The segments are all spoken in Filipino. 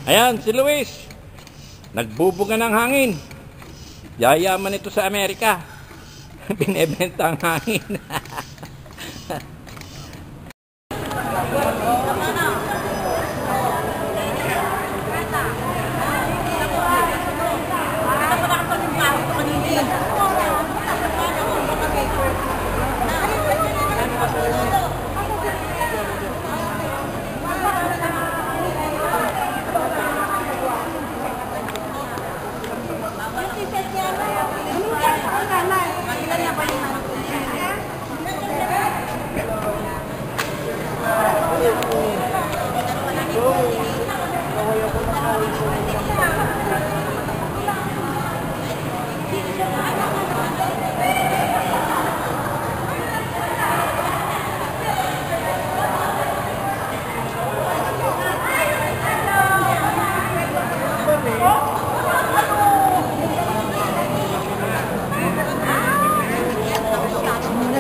Ayan, si Luis. Nagbubuga ng hangin. Yayaman ito sa Amerika. Binebenta ang hangin.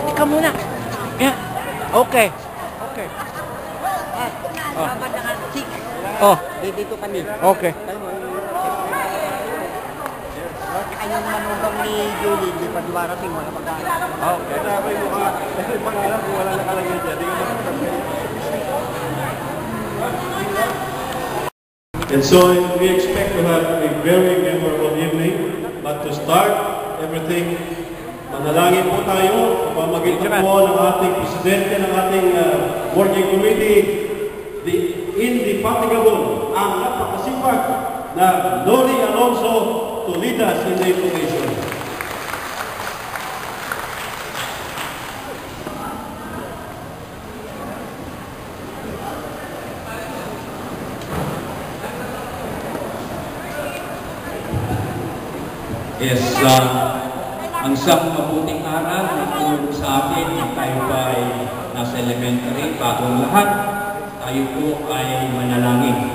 Teka muna. Yeah. Okay. Okay. Oh. Dito kami. Okay. Ayun manubang ni Julie, di pa dumarating, wala pagkain. Okay. Pangalan kung wala nakalagay dyan, di ka makakabay. And so we expect to have a very memorable evening. But to start everything, manalangin po tayo sa pamamagitan po ng ating presidente ng ating working committee, the indefatigable, ang napakasipag na Noli Alonso to lead us in the information. Yes, ang isang mabuting aral na itulong sa atin na tayo pa ay nasa elementary, bagong lahat, tayo po ay manalangin.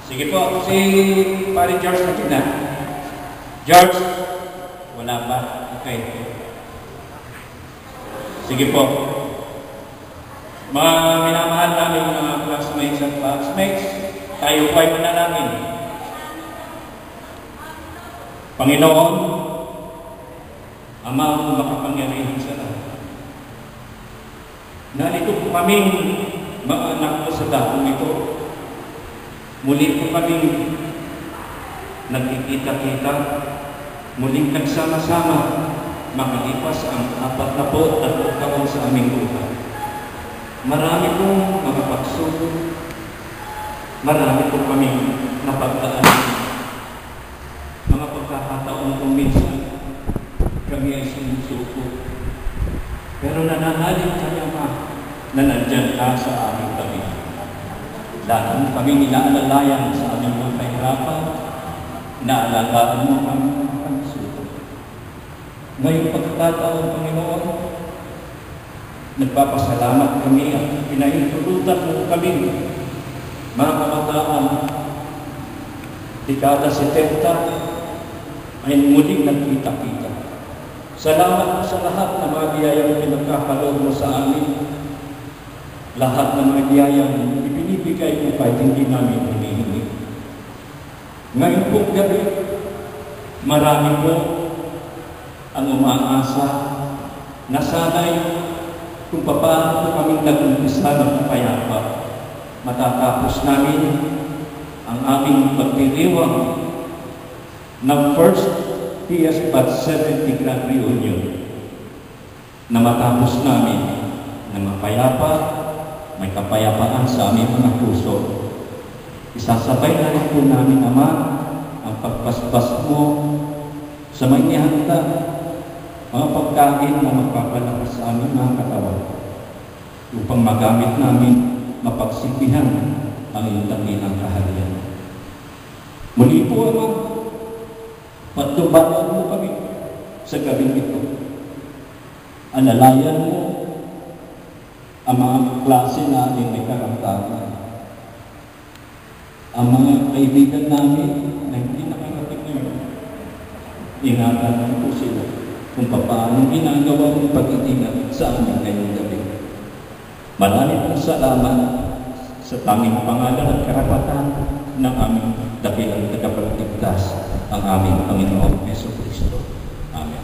Sige po, si Pare George na. George, wala ba? Okay. Sige po. Mga minamahal namin mga classmates at classmates, tayo po ay manalangin. Panginoon, Amang makapangyarihan sa lahat. Narito po kaming mga anak ko sa dakong ito. Muli po kaming nagkikita-kita, muling nagsama-sama, makalipas ang 43 taon sa aming buhay. Marami pong mga pagsubok, marami po kaming napagdaanan. Mga pagkakataon kung minsan kami ay sumusuko. Pero nananalig kami na nandyan ka sa aming tabi. Lalo kami inaalalayan sa aming mga kahirapan, naalagaan mo kami ng pagsuko. Ngayong pagkakataon, Panginoon, nagpapasalamat kami at pinaintulutan mo kami, mga kabataan, dekada 70, ay muling nagkita-kita. Salamat po sa lahat ng mga biyayang pinagkakaloob mo sa amin. Lahat ng mga biyayang ibinibigay mo kahit hindi namin hinihingi. Ngayon po gabi, marami po ang umaasa na sana'y kung paano po kaming nag-umpisa ng payapa, matatapos namin ang aming pagdiriwang ng first PS Bat 70 Grand Reunion na matapos namin na mapayapa, may kapayapaan sa aming mga puso. Isasabay na rin po namin, Ama, ang pagpaspas mo sa may ihanda, mga pagkain na magpapalakas sa aming mga katawan upang magamit namin mapagsipihan ang iyong dakilang kaharian. Muli po, Ama, patubaan mo kami sa gabing ito. Alalayan mo ang mga klase natin may karamdaman. Ang mga kaibigan namin na hindi nakarating ngayon, ingatan mo po sila kung paano ginagawa ng pag-itingat sa amin ngayong gabi. Maraming pong salamat sa tanging pangalan at karapatan ng aming dakilang tagapagligtas, ang aming Panginoong Jesucristo. Amen.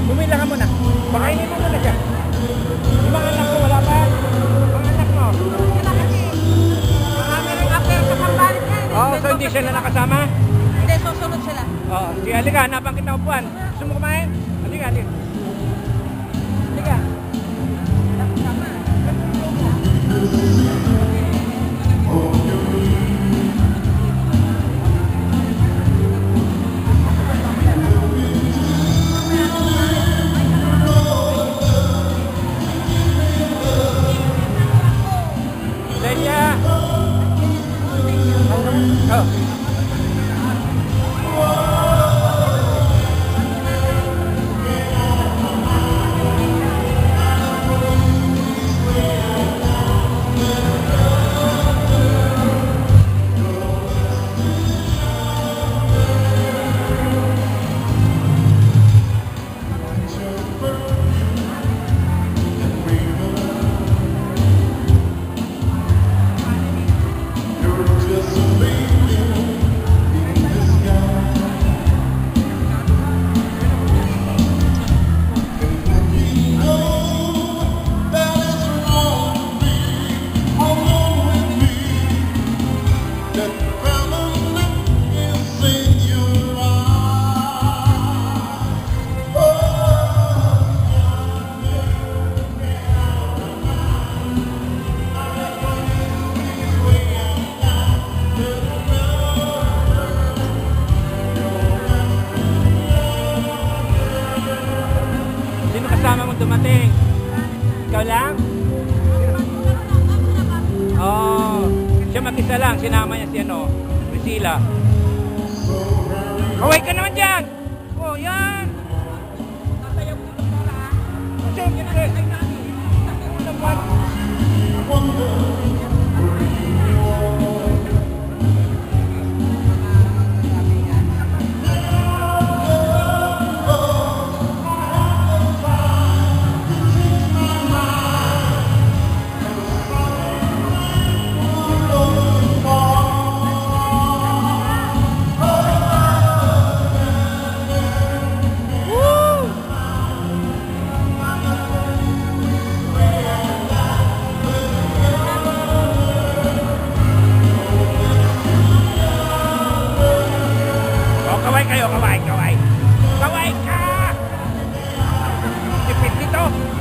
Bumila ka muna. Pakainin mo muna siya. Yung mga anak mo, wala pa? Mga anak mo? Oo, so hindi sila nakasama? Hindi, susunod sila. Oo, sige, halika, hanapan kita upuan. Gusto mo kumain? Halika, halika. Halika. Lenya! Oh. Sino kasama mong dumating? Ikaw lang? Oo. Siya mag-isa lang. Sinama niya si Priscilla. Kaway ka naman dyan! Oh, yan! Siyempre! Ano naman? Kaway kayo, kaway. Kaway ka! Tipid dito!